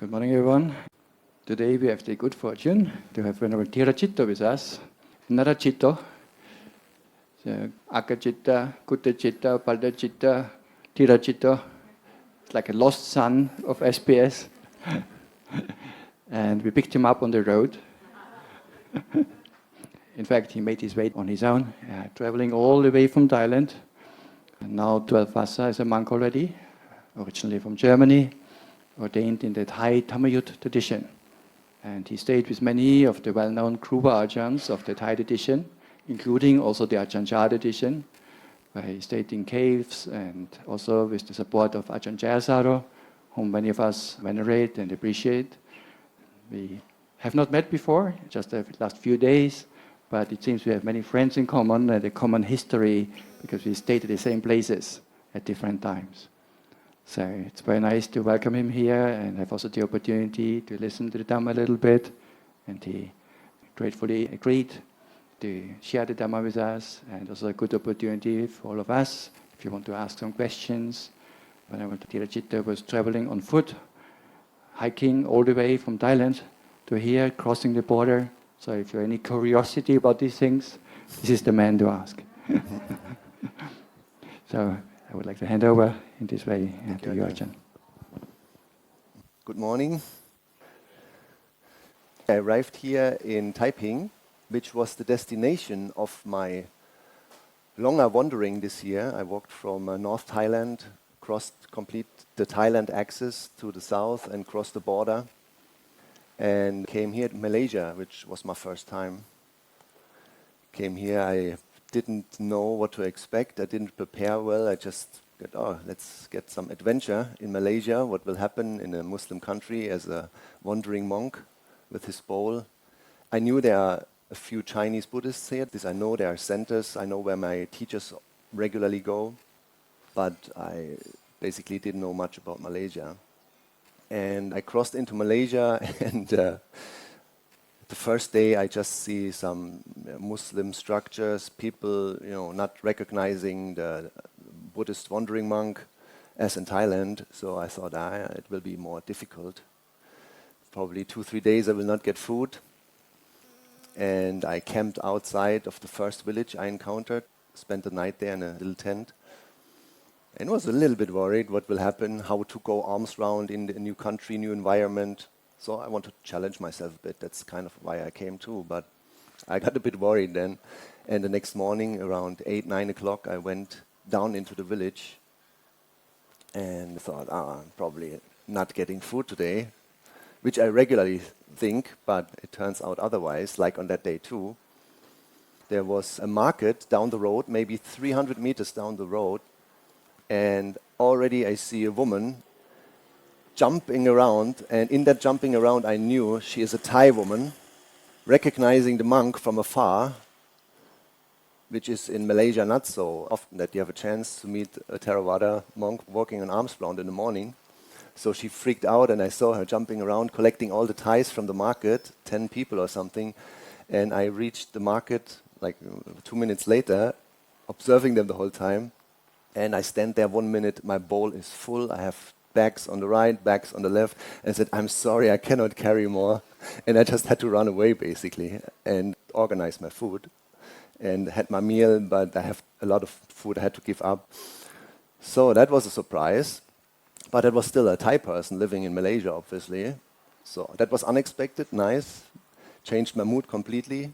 Good morning, everyone. Today we have the good fortune to have Venerable Thiracitto with us. Another Citto, Akacitta, Kuttacitta, Paldacitta, Thiracitto. It's like a lost son of SPS. And we picked him up on the road. In fact, he made his way on his own, traveling all the way from Thailand. And now 12 Vasa is a monk already, originally from Germany, ordained in the Thai Dhamma tradition. And he stayed with many of the well-known Kruba Ajahns of the Thai tradition, including also the Ajahn tradition, where he stayed in caves and also with the support of Ajahn Jayasaro, whom many of us venerate and appreciate. We have not met before, just the last few days, but it seems we have many friends in common and a common history because we stayed at the same places at different times. So it's very nice to welcome him here and have also the opportunity to listen to the Dhamma a little bit. And he gratefully agreed to share the Dhamma with us, and also a good opportunity for all of us if you want to ask some questions. When I went to Thiracitto, was traveling on foot, hiking all the way from Thailand to here, crossing the border. So if you have any curiosity about these things, this is the man to ask. So I would like to hand over in this way to you, Ajahn. Good morning. I arrived here in Taiping, which was the destination of my longer wandering this year. I walked from North Thailand, crossed complete the Thailand axis to the south and crossed the border and came here to Malaysia, which was my first time. Came here, I didn't know what to expect. I didn't prepare well. I just thought, let's get some adventure in Malaysia. What will happen in a Muslim country as a wandering monk with his bowl. I knew there are a few Chinese Buddhists here. I know there are centers. I know where my teachers regularly go. But I basically didn't know much about Malaysia. And I crossed into Malaysia and the first day I just see some Muslim structures, people not recognizing the Buddhist wandering monk as in Thailand. So I thought it will be more difficult. Probably 2-3 days I will not get food. And I camped outside of the first village I encountered, spent the night there in a little tent. And was a little bit worried what will happen, how to go arms round in a new country, new environment. So I want to challenge myself a bit. That's kind of why I came too. But I got a bit worried then. And the next morning, around 8-9 o'clock, I went down into the village and thought, I'm probably not getting food today, which I regularly think, but it turns out otherwise, like on that day too. There was a market down the road, maybe 300 meters down the road, and already I see a woman jumping around, and in that jumping around I knew she is a Thai woman, recognizing the monk from afar, which is in Malaysia not so often that you have a chance to meet a Theravada monk walking on arms round in the morning. So she freaked out and I saw her jumping around, collecting all the Thais from the market, 10 people or something, and I reached the market like 2 minutes later, observing them the whole time, and I stand there 1 minute, my bowl is full, I have bags on the right, bags on the left, and said, I'm sorry, I cannot carry more. And I just had to run away, basically, and organize my food. And had my meal, but I have a lot of food I had to give up. So that was a surprise. But it was still a Thai person living in Malaysia, obviously. So that was unexpected, nice. Changed my mood completely.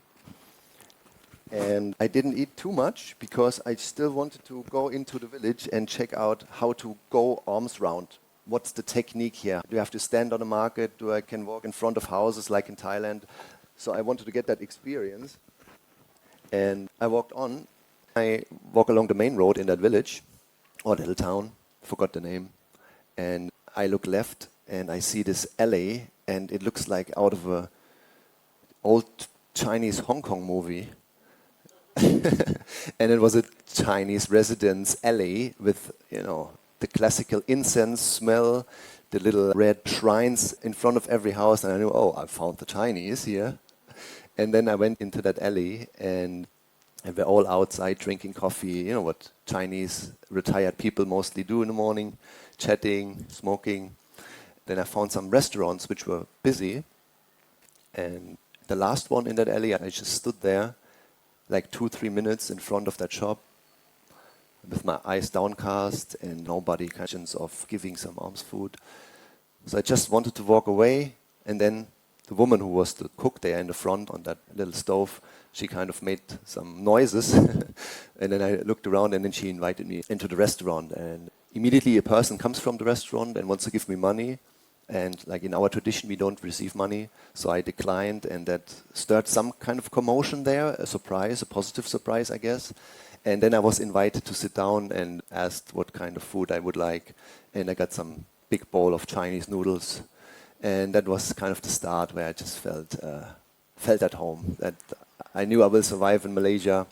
And I didn't eat too much because I still wanted to go into the village and check out how to go arms round. What's the technique here? Do I have to stand on the market? Do I can walk in front of houses like in Thailand? So I wanted to get that experience. And I walked on. I walk along the main road in that village, or little town, forgot the name. And I look left and I see this alley, and it looks like out of a old Chinese Hong Kong movie. And it was a Chinese residence alley with, the classical incense smell, the little red shrines in front of every house, and I knew, I found the Chinese here. And then I went into that alley, and we're all outside drinking coffee, what Chinese retired people mostly do in the morning, chatting, smoking. Then I found some restaurants which were busy, and the last one in that alley, I just stood there like 2-3 minutes in front of that shop with my eyes downcast and nobody conscious of giving some alms food. So I just wanted to walk away, and then the woman who was the cook there in the front on that little stove, she kind of made some noises and then I looked around and then she invited me into the restaurant, and immediately a person comes from the restaurant and wants to give me money, and like in our tradition we don't receive money, so I declined, and that stirred some kind of commotion there, a surprise, a positive surprise I guess. And then I was invited to sit down and asked what kind of food I would like, and I got some big bowl of Chinese noodles. And that was kind of the start where I just felt at home, that I knew I will survive in Malaysia,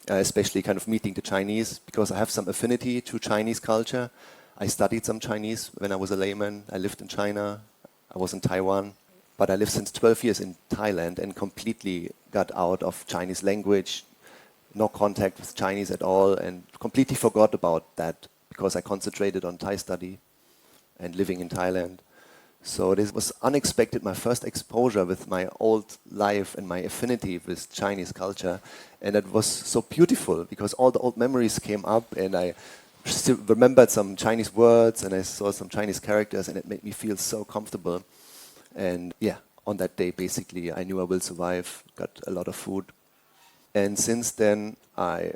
especially kind of meeting the Chinese, because I have some affinity to Chinese culture. I studied some Chinese when I was a layman. I lived in China, I was in Taiwan, but I lived since 12 years in Thailand and completely got out of Chinese language, no contact with Chinese at all, and completely forgot about that because I concentrated on Thai study and living in Thailand. So this was unexpected, my first exposure with my old life and my affinity with Chinese culture. And it was so beautiful because all the old memories came up, and I still remembered some Chinese words and I saw some Chinese characters, and it made me feel so comfortable. And yeah, on that day basically I knew I will survive, got a lot of food. And since then I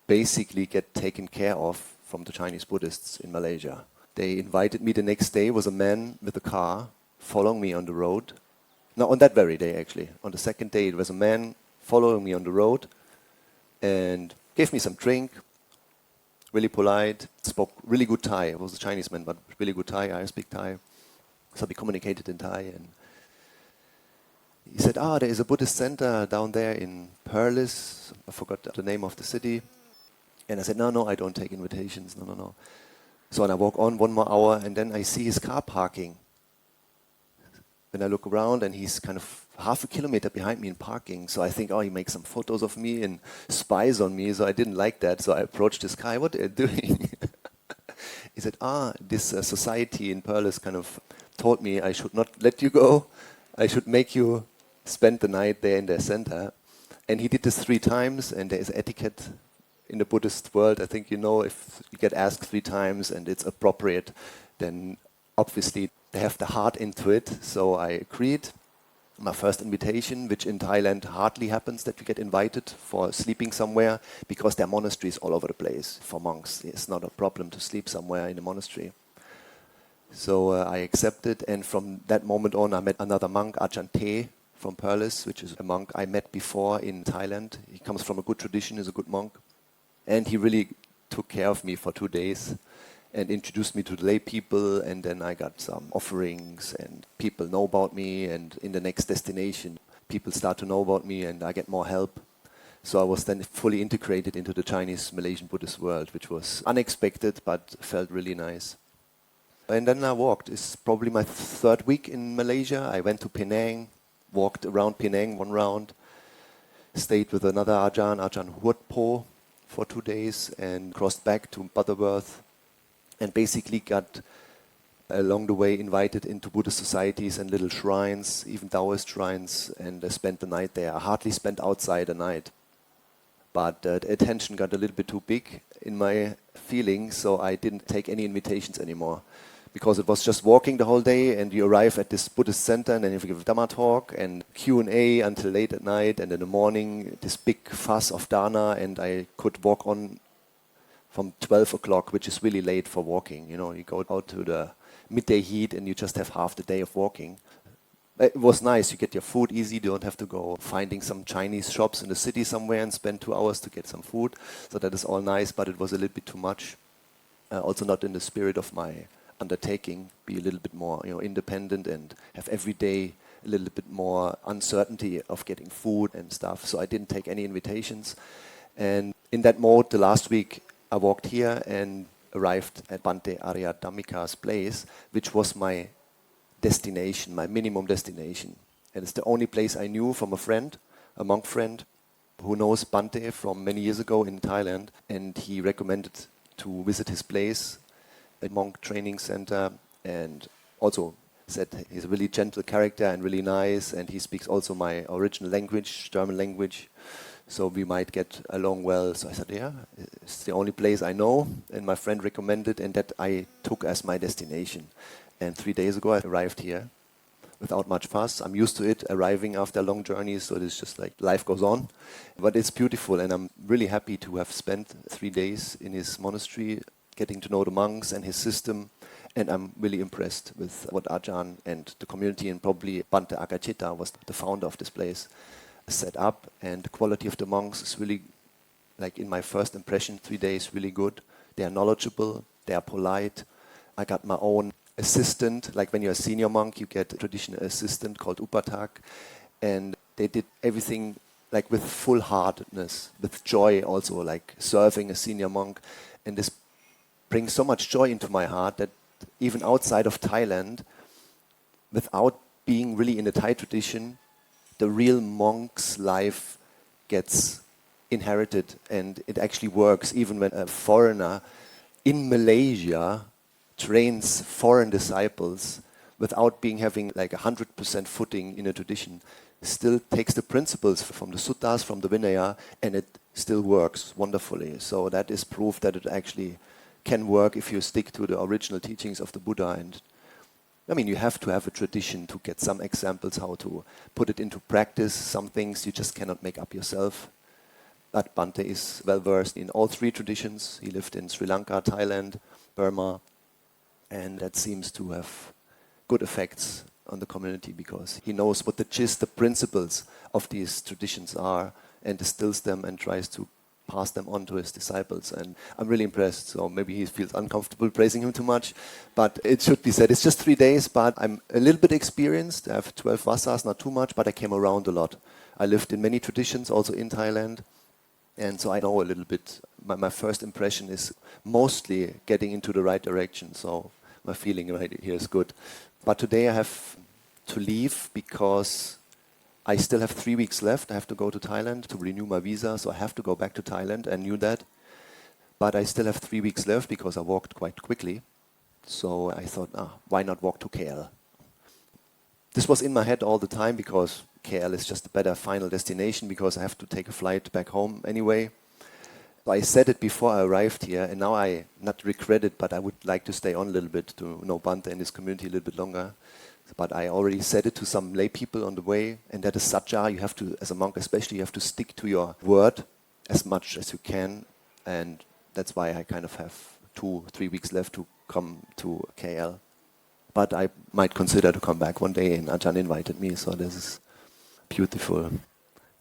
basically get taken care of from the Chinese Buddhists in Malaysia. They invited me the next day, was a man with a car following me on the road. No, on that very day actually. On the second day it was a man following me on the road and gave me some drink, really polite, spoke really good Thai. It was a Chinese man, but really good Thai. I speak Thai. So we communicated in Thai, and he said, there is a Buddhist center down there in Perlis. I forgot the name of the city. And I said, no, I don't take invitations, no. So and I walk on 1 more hour, and then I see his car parking. Then I look around, and he's kind of half a kilometer behind me in parking. So I think, he makes some photos of me and spies on me. So I didn't like that. So I approached this guy. What are you doing? He said, this society in Perlis kind of told me I should not let you go. I should make you spend the night there in their center. And he did this 3 times, and there is etiquette in the Buddhist world. I think if you get asked 3 times and it's appropriate, then obviously they have the heart into it. So I agreed. My first invitation, which in Thailand hardly happens that you get invited for sleeping somewhere, because there are monasteries all over the place. For monks, it's not a problem to sleep somewhere in a monastery. So I accepted, and from that moment on I met another monk, Ajahn from Perlis, which is a monk I met before in Thailand. He comes from a good tradition, is a good monk. And he really took care of me for 2 days and introduced me to the lay people, and then I got some offerings and people know about me, and in the next destination people start to know about me and I get more help. So I was then fully integrated into the Chinese Malaysian Buddhist world, which was unexpected but felt really nice. And then I walked. It's probably my 3rd week in Malaysia. I went to Penang, walked around Penang 1 round, stayed with another Ajahn Huat Po, for 2 days, and crossed back to Butterworth, and basically got along the way invited into Buddhist societies and little shrines, even Taoist shrines, and I spent the night there. I hardly spent outside a night, but the attention got a little bit too big in my feelings, so I didn't take any invitations anymore, because it was just walking the whole day, and you arrive at this Buddhist center and then you give a Dhamma talk and Q&A until late at night, and in the morning this big fuss of dana, and I could walk on from 12 o'clock, which is really late for walking. You go out to the midday heat and you just have half the day of walking. It was nice, you get your food easy, you don't have to go finding some Chinese shops in the city somewhere and spend 2 hours to get some food, so that is all nice, but it was a little bit too much. Also not in the spirit of my undertaking, be a little bit more independent and have every day a little bit more uncertainty of getting food and stuff. So I didn't take any invitations. And in that mode, the last week I walked here and arrived at Bante Arya Dhammika's place, which was my destination, my minimum destination. And it's the only place I knew from a friend, a monk friend, who knows Bante from many years ago in Thailand, and he recommended to visit his place, a monk training center, and also said he's a really gentle character and really nice, and he speaks also my original language, German language, so we might get along well. So I said, yeah, it's the only place I know, and my friend recommended, and that I took as my destination. And 3 days ago I arrived here without much fuss. I'm used to it, arriving after long journeys, so it's just like life goes on. But it's beautiful, and I'm really happy to have spent 3 days in his monastery, getting to know the monks and his system. And I'm really impressed with what Ajahn and the community, and probably Bhante Akachita was the founder of this place, set up. And the quality of the monks is really, like in my first impression, 3 days, really good. They are knowledgeable, they are polite. I got my own assistant, like when you're a senior monk, you get a traditional assistant called Upatak. And they did everything like with full-heartedness, with joy also, like serving a senior monk. And this brings so much joy into my heart that even outside of Thailand, without being really in the Thai tradition, the real monk's life gets inherited, and it actually works. Even when a foreigner in Malaysia trains foreign disciples without having like 100% footing in a tradition, still takes the principles from the suttas, from the Vinaya, and it still works wonderfully. So that is proof that it actually can work if you stick to the original teachings of the Buddha. And I mean, you have to have a tradition to get some examples how to put it into practice. Some things you just cannot make up yourself. But Bhante is well versed in all three traditions. He lived in Sri Lanka, Thailand, Burma, and that seems to have good effects on the community because he knows what the gist, the principles of these traditions are, and distills them and tries to pass them on to his disciples. And I'm really impressed. So maybe he feels uncomfortable praising him too much, but it should be said. It's just 3 days, but I'm a little bit experienced. I have 12 vasas, not too much, but I came around a lot. I lived in many traditions, also in Thailand, and so I know a little bit. My first impression is mostly getting into the right direction, so my feeling right here is good. But today I have to leave because I still have 3 weeks left. I have to go to Thailand to renew my visa, so I have to go back to Thailand. I knew that. But I still have 3 weeks left because I walked quite quickly. So I thought, why not walk to KL? This was in my head all the time because KL is just a better final destination because I have to take a flight back home anyway. So I said it before I arrived here, and now I not regret it, but I would like to stay on a little bit to know Bhante and his community a little bit longer. But I already said it to some lay people on the way, and that is satya. You have to, as a monk especially, you have to stick to your word as much as you can, and that's why I kind of have 2-3 weeks left to come to KL. But I might consider to come back one day, and Ajahn invited me, so this is beautiful.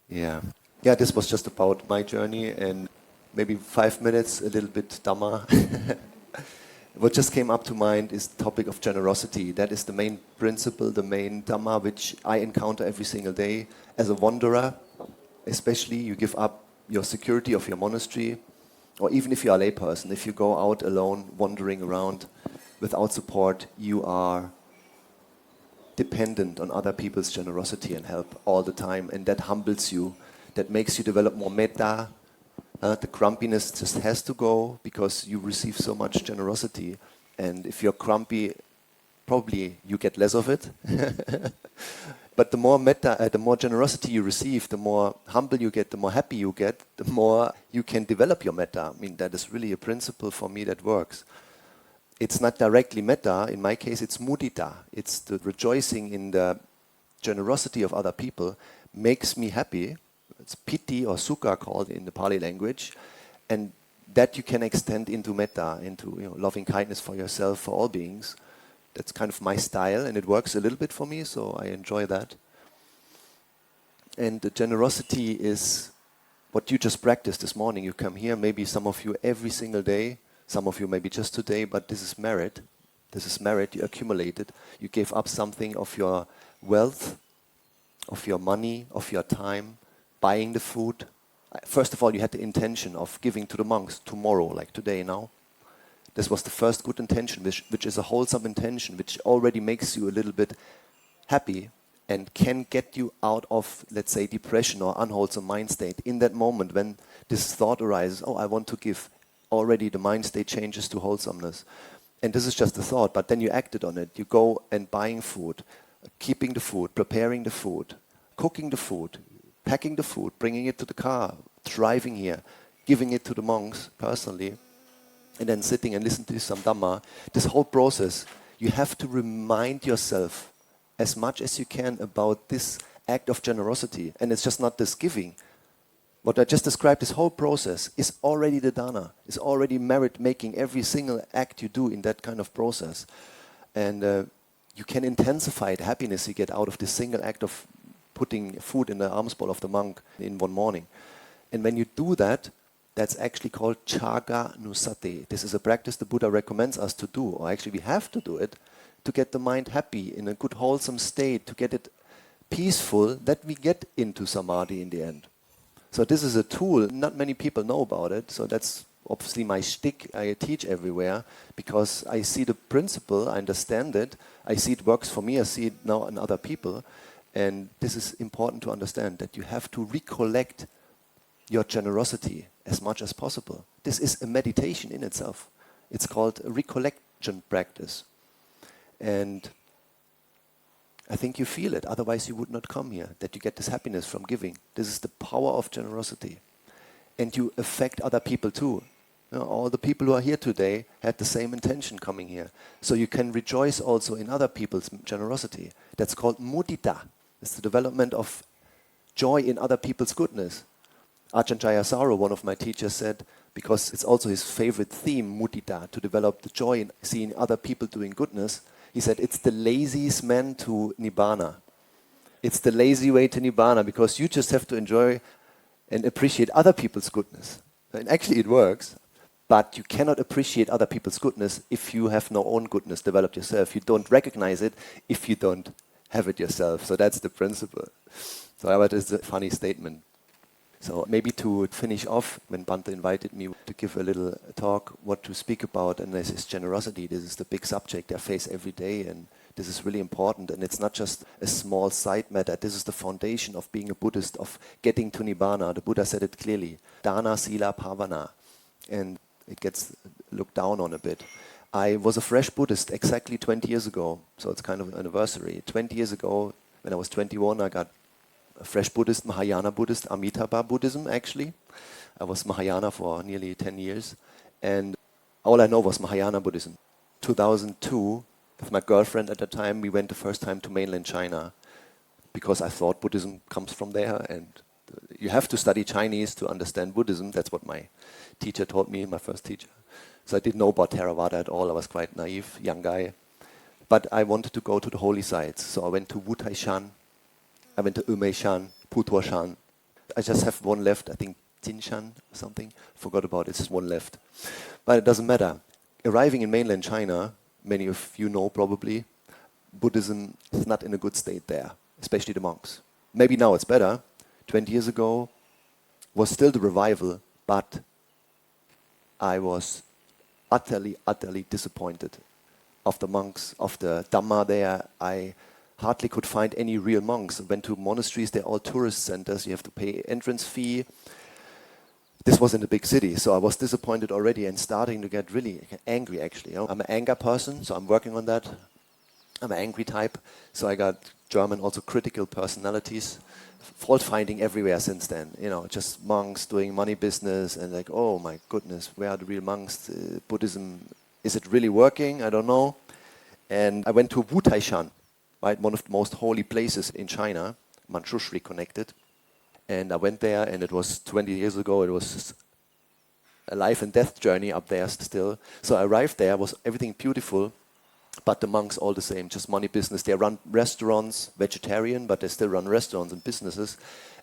Yeah, this was just about my journey, and maybe 5 minutes, a little bit Dhamma. What just came up to mind is the topic of generosity. That is the main principle, the main Dhamma, which I encounter every single day. As a wanderer, especially, you give up your security of your monastery, or even if you are a layperson, if you go out alone, wandering around without support, you are dependent on other people's generosity and help all the time, and that humbles you. That makes you develop more metta. The grumpiness just has to go because you receive so much generosity. And if you're grumpy, probably you get less of it. But the more metta, the more generosity you receive, the more humble you get, the more happy you get, the more you can develop your metta. I mean, that is really a principle for me that works. It's not directly metta. In my case, it's mudita. It's the rejoicing in the generosity of other people makes me happy. It's piti or sukha called in the Pali language, and that you can extend into metta, into loving kindness for yourself, for all beings. That's kind of my style, and it works a little bit for me, so I enjoy that. And the generosity is what you just practiced this morning. You come here, maybe some of you every single day, some of you maybe just today, but this is merit. This is merit you accumulated. You gave up something of your wealth, of your money, of your time, buying the food. First of all, you had the intention of giving to the monks tomorrow, like today now. This was the first good intention, which is a wholesome intention, which already makes you a little bit happy and can get you out of, let's say, depression or unwholesome mind state. In that moment when this thought arises, I want to give, already the mind state changes to wholesomeness. And this is just a thought, but then you acted on it. You go and buying food, keeping the food, preparing the food, cooking the food, packing the food, bringing it to the car, driving here, giving it to the monks personally, and then sitting and listening to some Dhamma. This whole process, you have to remind yourself as much as you can about this act of generosity. And it's just not this giving. What I just described, this whole process, is already the dana, is already merit-making, every single act you do in that kind of process. And you can intensify the happiness you get out of this single act of putting food in the alms bowl of the monk in one morning. And when you do that, that's actually called chaga nusate. This is a practice the Buddha recommends us to do, or actually we have to do it, to get the mind happy, in a good wholesome state, to get it peaceful, that we get into samadhi in the end. So this is a tool, not many people know about it, so that's obviously my shtick I teach everywhere, because I see the principle, I understand it, I see it works for me, I see it now in other people, and this is important to understand, that you have to recollect your generosity as much as possible. This is a meditation in itself. It's called a recollection practice. And I think you feel it, otherwise you would not come here, that you get this happiness from giving. This is the power of generosity. And you affect other people too. You know, all the people who are here today had the same intention coming here. So you can rejoice also in other people's generosity. That's called mudita. It's the development of joy in other people's goodness. Ajahn Jayasaro, one of my teachers, said, because it's also his favorite theme, mudita, to develop the joy in seeing other people doing goodness, he said, it's the laziest man to Nibbana. It's the lazy way to Nibbana, because you just have to enjoy and appreciate other people's goodness. And actually it works, but you cannot appreciate other people's goodness if you have no own goodness developed yourself. You don't recognize it if you don't have it yourself. So that's the principle. So that is a funny statement. So maybe to finish off, when Bhante invited me to give a little talk, what to speak about, and this is generosity. This is the big subject I face every day, and this is really important. And it's not just a small side matter. This is the foundation of being a Buddhist, of getting to Nibbana. The Buddha said it clearly, dana, sila, bhavana. And it gets looked down on a bit. I was a fresh Buddhist exactly 20 years ago, so it's kind of an anniversary. 20 years ago, when I was 21, I got a fresh Buddhist, Mahayana Buddhist, Amitabha Buddhism actually. I was Mahayana for nearly 10 years. And all I know was Mahayana Buddhism. 2002, with my girlfriend at the time, we went the first time to mainland China, because I thought Buddhism comes from there, and you have to study Chinese to understand Buddhism. That's what my teacher taught me, my first teacher. So I didn't know about Theravada at all. I was quite naive, young guy. But I wanted to go to the holy sites. So I went to Wutai-shan, I went to Umei-shan, Putuo-shan. I just have one left, I think Jinshan or something. Forgot about it, just one left. But it doesn't matter. Arriving in mainland China, many of you know probably, Buddhism is not in a good state there, especially the monks. Maybe now it's better. 20 years ago was still the revival, but I was utterly, utterly disappointed of the monks, of the Dhamma there. I hardly could find any real monks. I went to monasteries, they're all tourist centers, you have to pay entrance fee. This was in the big city, so I was disappointed already and starting to get really angry actually. You know? I'm an anger person, so I'm working on that. I'm an angry type, so I got German also critical personalities. Fault finding everywhere since then, you know, just monks doing money business and like, oh my goodness, where are the real monks? Buddhism, is it really working? I don't know. And I went to Wutai-shan, right, one of the most holy places in China, Manchushri connected. And I went there, and it was 20 years ago, it was a life and death journey up there still. So I arrived there, was everything beautiful, but the monks all the same, just money business. They run restaurants, vegetarian, but they still run restaurants and businesses.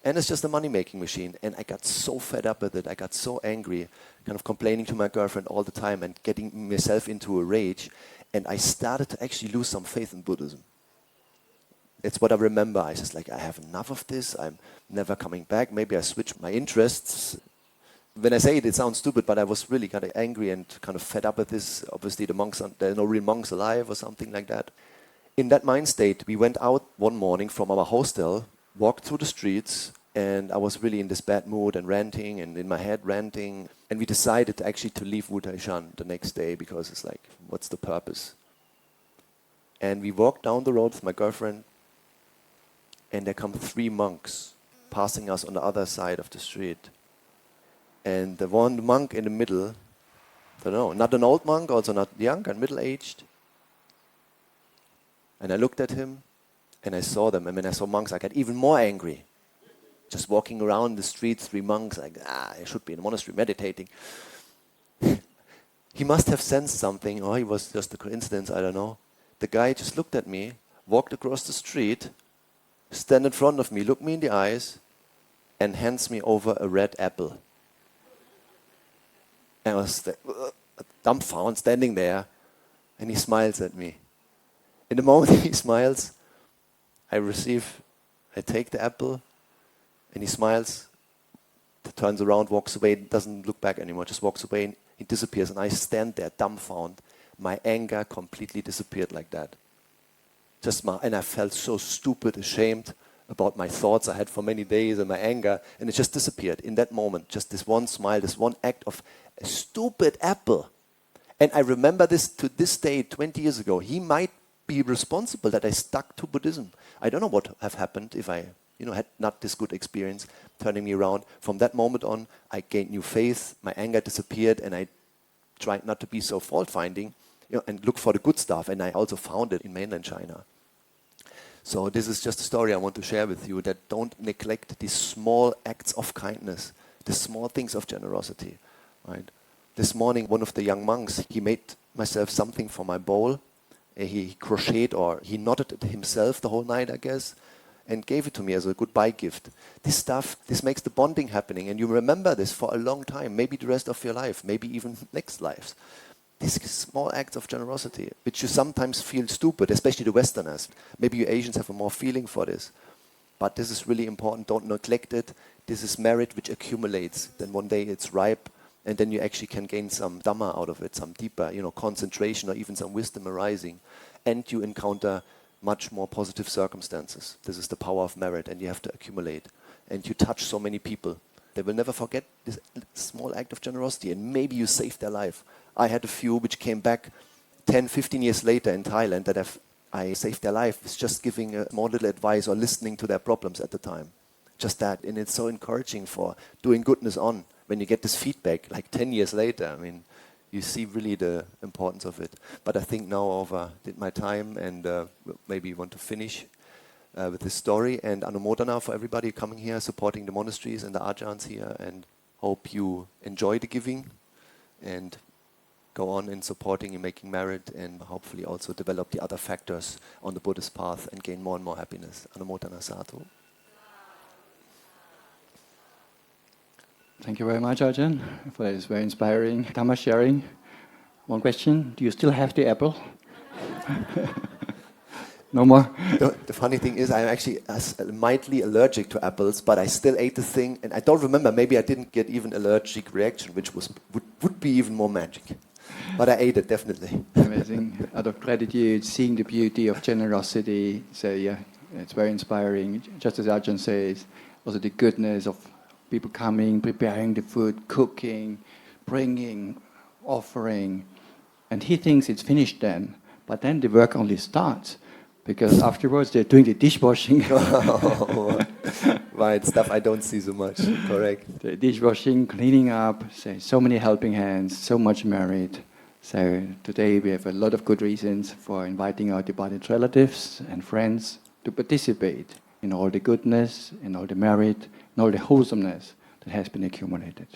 And it's just a money-making machine. And I got so fed up with it, I got so angry, kind of complaining to my girlfriend all the time and getting myself into a rage. And I started to actually lose some faith in Buddhism. It's what I remember. I just like, I have enough of this. I'm never coming back. Maybe I switch my interests. When I say it, it sounds stupid, but I was really kind of angry and kind of fed up with this. Obviously, the monks, there are no real monks alive or something like that. In that mind state, we went out one morning from our hostel, walked through the streets, And I was really in this bad mood and ranting, and in my head ranting. And we decided actually to leave Wu Tai Shan the next day because it's like, what's the purpose? And we walked down the road with my girlfriend, and there come 3 monks passing us on the other side of the street. And the one monk in the middle, I don't know, not an old monk, also not young and middle-aged. And I looked at him, and I saw them. And when I saw monks, I got even more angry. Just walking around the streets, 3 monks, like, I should be in a monastery meditating. He must have sensed something, or he was just a coincidence, I don't know. The guy just looked at me, walked across the street, stand in front of me, looked me in the eyes, and hands me over a red apple. And I was dumbfounded, standing there, and he smiles at me. In the moment he smiles, I take the apple, and he smiles, turns around, walks away, doesn't look back anymore, just walks away, and he disappears. And I stand there dumbfounded. My anger completely disappeared like that. And I felt so stupid, ashamed about my thoughts I had for many days and my anger, and it just disappeared in that moment. Just this one smile, this one act of a stupid apple. And I remember this to this day, 20 years ago. He might be responsible that I stuck to Buddhism. I don't know what would have happened if I had not this good experience turning me around. From that moment on, I gained new faith, my anger disappeared, and I tried not to be so fault-finding, and look for the good stuff. And I also found it in mainland China. So this is just a story I want to share with you, that don't neglect these small acts of kindness, the small things of generosity. Right? This morning, one of the young monks, he made myself something for my bowl. He crocheted, or he knotted it himself the whole night, I guess, and gave it to me as a goodbye gift. This stuff, this makes the bonding happening, and you remember this for a long time, maybe the rest of your life, maybe even next lives. These small acts of generosity, which you sometimes feel stupid, especially the Westerners. Maybe you Asians have a more feeling for this. But this is really important. Don't neglect it. This is merit which accumulates. Then one day it's ripe, and then you actually can gain some Dhamma out of it, some deeper, concentration, or even some wisdom arising. And you encounter much more positive circumstances. This is the power of merit, and you have to accumulate. And you touch so many people. They will never forget this small act of generosity, and maybe you saved their life. I had a few which came back 10, 15 years later in Thailand that I saved their life. It's just giving a small little advice or listening to their problems at the time. Just that. And it's so encouraging for doing goodness on. When you get this feedback, like 10 years later, you see really the importance of it. But I think now I did my time, and maybe want to finish with this story. And Anumodana for everybody coming here, supporting the monasteries and the Ajahns here, and hope you enjoy the giving and go on in supporting and making merit, and hopefully also develop the other factors on the Buddhist path and gain more and more happiness. Anumodana sadhu. Thank you very much, Ajahn, for this very inspiring Dhamma sharing. One question, do you still have the apple? No more? The funny thing is, I'm actually mildly allergic to apples, but I still ate the thing, and I don't remember, maybe I didn't get even allergic reaction, which would be even more magic. But I ate it, definitely. Amazing. Out of gratitude, seeing the beauty of generosity. So yeah, it's very inspiring. Just as Ajahn says, also the goodness of people coming, preparing the food, cooking, bringing, offering. And he thinks it's finished then. But then the work only starts. Because afterwards they're doing the dishwashing. Right, stuff I don't see so much. Correct. The dishwashing, cleaning up, so many helping hands, so much merit. So today we have a lot of good reasons for inviting our departed relatives and friends to participate in all the goodness, in all the merit, in all the wholesomeness that has been accumulated.